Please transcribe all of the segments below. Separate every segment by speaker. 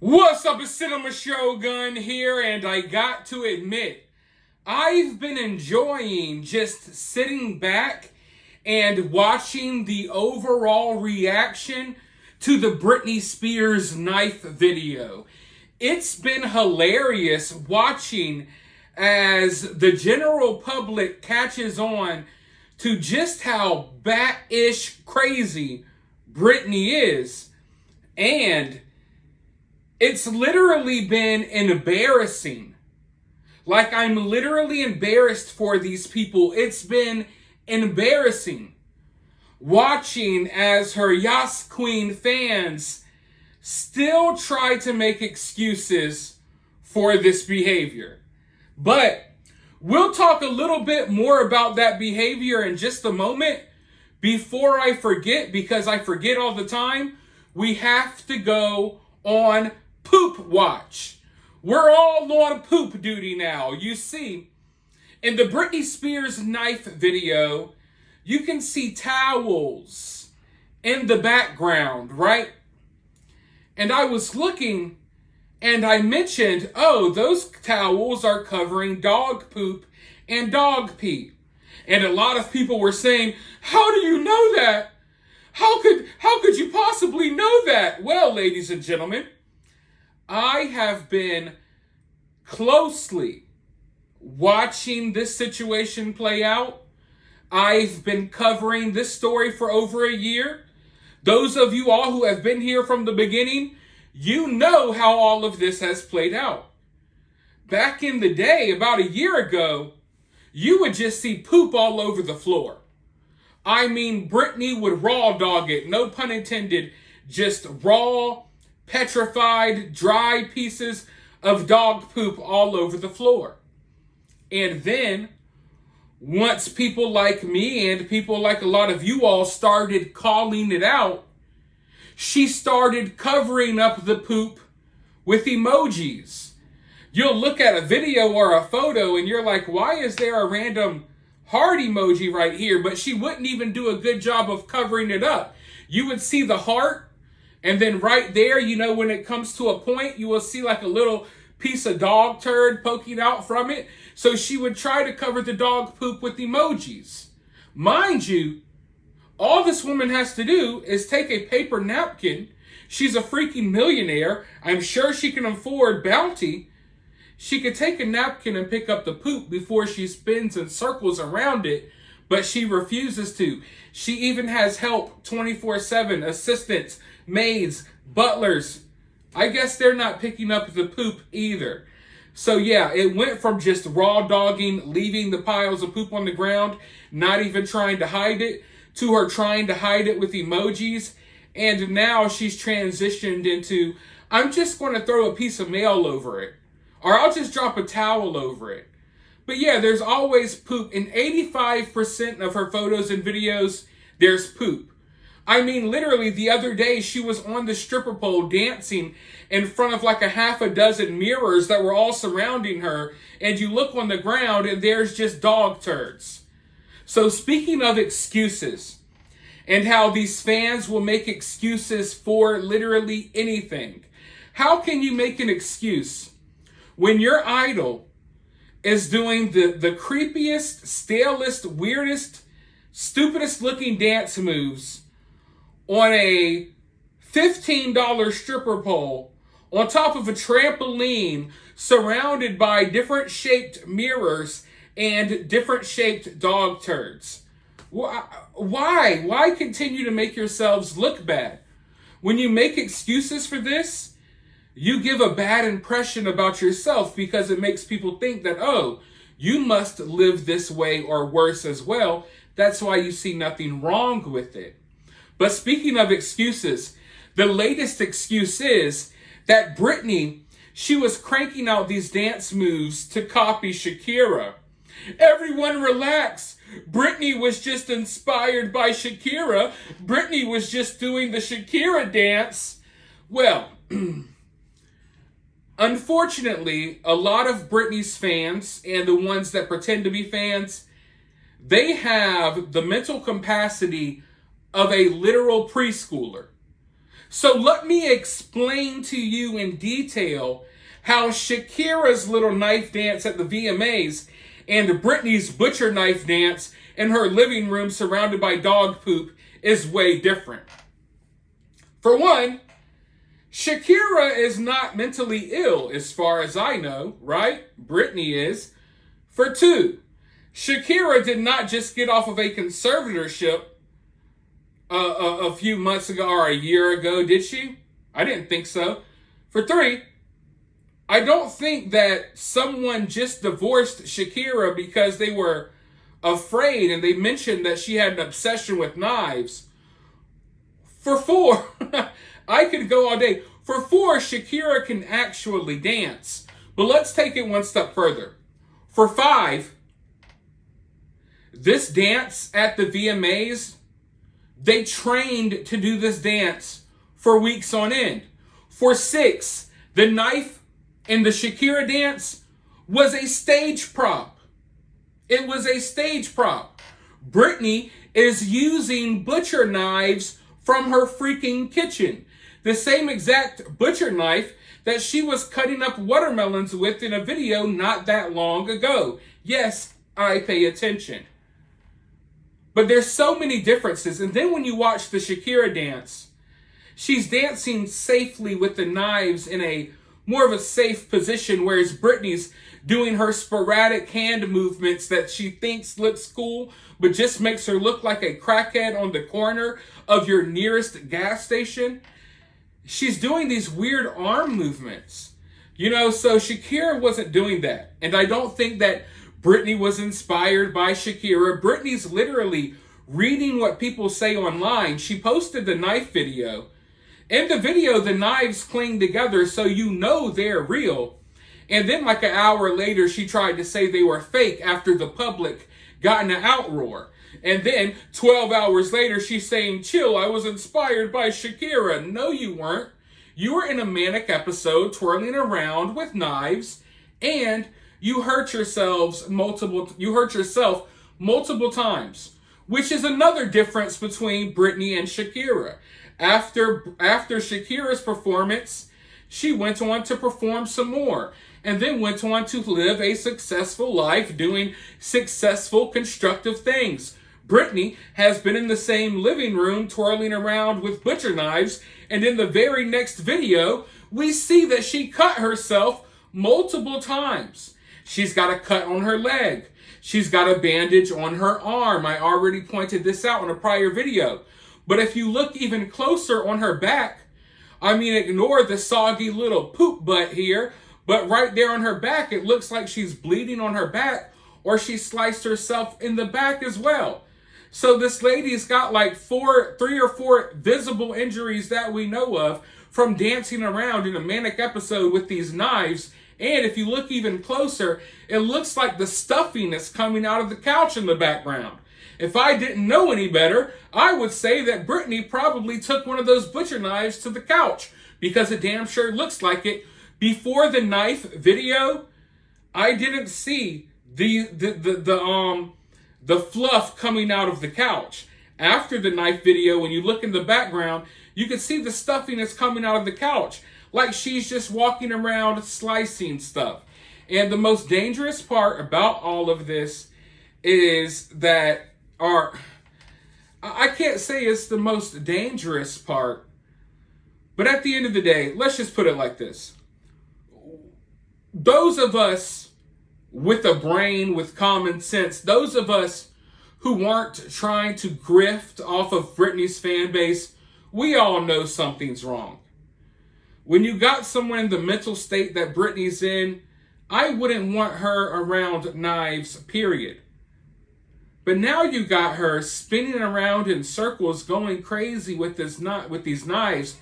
Speaker 1: What's up, it's Cinema Shogun here, and I got to admit, I've been enjoying just sitting back and watching the overall reaction to the Britney Spears knife video. It's been hilarious watching as the general public catches on to just how bat-ish crazy Britney is, and it's literally been embarrassing. Like, I'm literally embarrassed for these people. It's been embarrassing watching as her Yas Queen fans still try to make excuses for this behavior. But we'll talk a little bit more about that behavior in just a moment. Before I forget, because I forget all the time, we have to go on poop watch. We're all on poop duty now. You see, in the Britney Spears knife video, you can see towels in the background, right? And I was looking and I mentioned, oh, those towels are covering dog poop and dog pee. And a lot of people were saying, how do you know that? How could you possibly know that? Well, ladies and gentlemen, I have been closely watching this situation play out. I've been covering this story for over a year. Those of you all who have been here from the beginning, you know how all of this has played out. Back in the day, about a year ago, you would just see poop all over the floor. I mean, Britney would raw dog it, no pun intended, just raw, petrified, dry pieces of dog poop all over the floor. And then, once people like me and people like a lot of you all started calling it out, she started covering up the poop with emojis. You'll look at a video or a photo and you're like, why is there a random heart emoji right here? But she wouldn't even do a good job of covering it up. You would see the heart, and then right there, you know, when it comes to a point, you will see like a little piece of dog turd poking out from it. So she would try to cover the dog poop with emojis. Mind you, all this woman has to do is take a paper napkin. She's a freaking millionaire. I'm sure she can afford Bounty. She could take a napkin and pick up the poop before she spins and circles around it, but she refuses to. She even has help 24/7, assistants, maids, butlers. I guess they're not picking up the poop either. So yeah, it went from just raw dogging, leaving the piles of poop on the ground, not even trying to hide it, to her trying to hide it with emojis. And now she's transitioned into, I'm just going to throw a piece of mail over it, or I'll just drop a towel over it. But yeah, there's always poop. In 85% of her photos and videos, there's poop. I mean, literally, the other day, she was on the stripper pole dancing in front of like a half a dozen mirrors that were all surrounding her. And you look on the ground and there's just dog turds. So speaking of excuses and how these fans will make excuses for literally anything, how can you make an excuse when your idol is doing the creepiest, stalest, weirdest, stupidest looking dance moves on a $15 stripper pole on top of a trampoline surrounded by different shaped mirrors and different shaped dog turds? Why? Why continue to make yourselves look bad? When you make excuses for this, you give a bad impression about yourself because it makes people think that, oh, you must live this way or worse as well. That's why you see nothing wrong with it. But speaking of excuses, the latest excuse is that Britney, she was cranking out these dance moves to copy Shakira. Everyone relax. Britney was just inspired by Shakira. Britney was just doing the Shakira dance. Well, unfortunately, a lot of Britney's fans and the ones that pretend to be fans, they have the mental capacity of a literal preschooler. So let me explain to you in detail how Shakira's little knife dance at the VMAs and Britney's butcher knife dance in her living room surrounded by dog poop is way different. For one, Shakira is not mentally ill as far as I know, right? Britney is. For two, Shakira did not just get off of a conservatorship a few months ago or a year ago, did she? I didn't think so. For three, I don't think that someone just divorced Shakira because they were afraid and they mentioned that she had an obsession with knives. For four, I could go all day. For four, Shakira can actually dance. But let's take it one step further. For five, this dance at the VMAs, they trained to do this dance for weeks on end. For six, the knife in the Shakira dance was a stage prop. It was a stage prop. Britney is using butcher knives from her freaking kitchen. The same exact butcher knife that she was cutting up watermelons with in a video not that long ago. Yes, I pay attention. But there's so many differences. And then when you watch the Shakira dance, she's dancing safely with the knives in a more of a safe position, whereas Britney's doing her sporadic hand movements that she thinks looks cool, but just makes her look like a crackhead on the corner of your nearest gas station. She's doing these weird arm movements. So Shakira wasn't doing that. And I don't think that Britney was inspired by Shakira. Britney's literally reading what people say online. She posted the knife video. In the video, the knives cling together so they're real. And then like an hour later, she tried to say they were fake after the public got in an outroar. And then 12 hours later, she's saying, chill, I was inspired by Shakira. No, you weren't. You were in a Manic episode twirling around with knives, and you hurt yourself multiple times, which is another difference between Britney and Shakira. After Shakira's performance, she went on to perform some more, and then went on to live a successful life doing successful, constructive things. Britney has been in the same living room twirling around with butcher knives, and in the very next video, we see that she cut herself multiple times. She's got a cut on her leg. She's got a bandage on her arm. I already pointed this out in a prior video. But if you look even closer on her back, ignore the soggy little poop butt here, but right there on her back, it looks like she's bleeding on her back, or she sliced herself in the back as well. So this lady's got like 3 or 4 visible injuries that we know of from dancing around in a Manic episode with these knives. And if you look even closer, it looks like the stuffing is coming out of the couch in the background. If I didn't know any better, I would say that Britney probably took one of those butcher knives to the couch, because it damn sure looks like it. Before the knife video, I didn't see the fluff coming out of the couch. After the knife video, when you look in the background, you can see the stuffing is coming out of the couch, like she's just walking around slicing stuff. And the most dangerous part about all of this is that, I can't say it's the most dangerous part, but at the end of the day, let's just put it like this. Those of us with a brain, with common sense, those of us who aren't trying to grift off of Britney's fan base, we all know something's wrong. When you got someone in the mental state that Britney's in, I wouldn't want her around knives, period. But now you got her spinning around in circles, going crazy with these knives.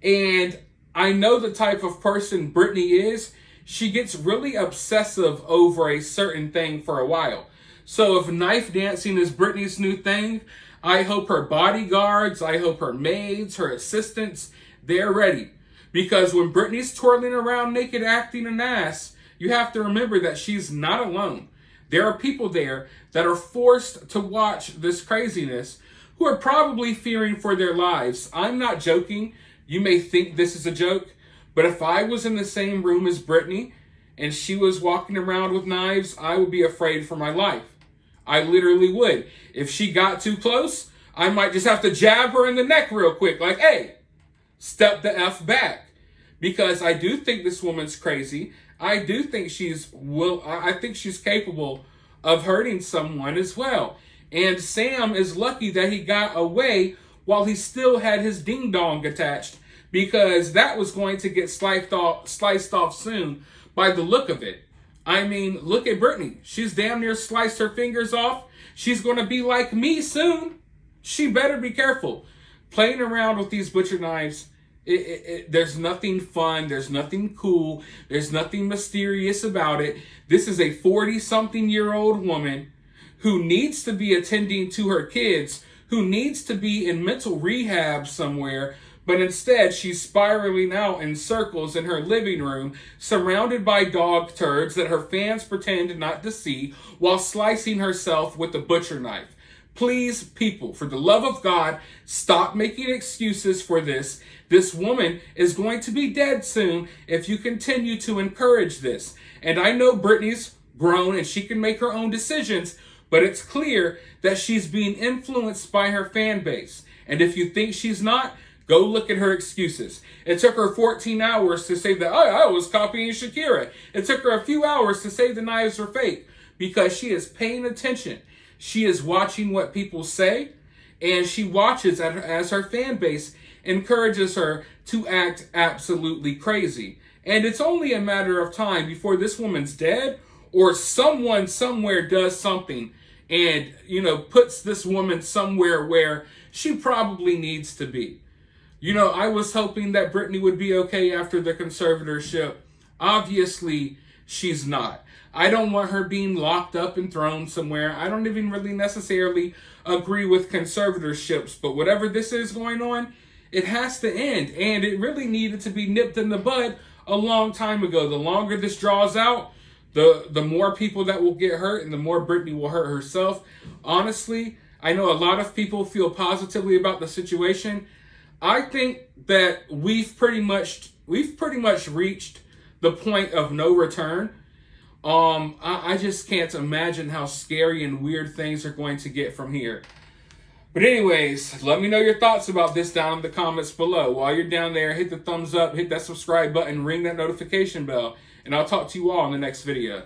Speaker 1: And I know the type of person Britney is. She gets really obsessive over a certain thing for a while. So if knife dancing is Britney's new thing, I hope her bodyguards, I hope her maids, her assistants, they're ready. Because when Britney's twirling around naked acting an ass, you have to remember that she's not alone. There are people there that are forced to watch this craziness who are probably fearing for their lives. I'm not joking. You may think this is a joke, but if I was in the same room as Britney and she was walking around with knives, I would be afraid for my life. I literally would. If she got too close, I might just have to jab her in the neck real quick. Like, hey, step the F back. Because I do think this woman's crazy. I do think I think she's capable of hurting someone as well. And Sam is lucky that he got away while he still had his ding-dong attached, because that was going to get sliced off soon by the look of it. I mean, look at Britney. She's damn near sliced her fingers off. She's going to be like me soon. She better be careful. Playing around with these butcher knives, there's nothing fun. There's nothing cool. There's nothing mysterious about it. This is a 40-something-year-old woman who needs to be attending to her kids, who needs to be in mental rehab somewhere, but instead she's spiraling out in circles in her living room, surrounded by dog turds that her fans pretend not to see, while slicing herself with a butcher knife. Please, people, for the love of God, stop making excuses for this. This woman is going to be dead soon if you continue to encourage this. And I know Britney's grown and she can make her own decisions, but it's clear that she's being influenced by her fan base. And if you think she's not, go look at her excuses. It took her 14 hours to say that, I was copying Shakira. It took her a few hours to say the knives were fake, because she is paying attention. She is watching what people say, and she watches as her fan base encourages her to act absolutely crazy. And it's only a matter of time before this woman's dead, or someone somewhere does something and, puts this woman somewhere where she probably needs to be. I was hoping that Britney would be okay after the conservatorship. Obviously, she's not. I don't want her being locked up and thrown somewhere. I don't even really necessarily agree with conservatorships, but whatever this is going on, it has to end. And it really needed to be nipped in the bud a long time ago. The longer this draws out, the more people that will get hurt, and the more Britney will hurt herself. Honestly, I know a lot of people feel positively about the situation. I think that we've pretty much reached the point of no return. I just can't imagine how scary and weird things are going to get from here. But anyways, let me know your thoughts about this down in the comments below. While you're down there, hit the thumbs up, hit that subscribe button, ring that notification bell, and I'll talk to you all in the next video.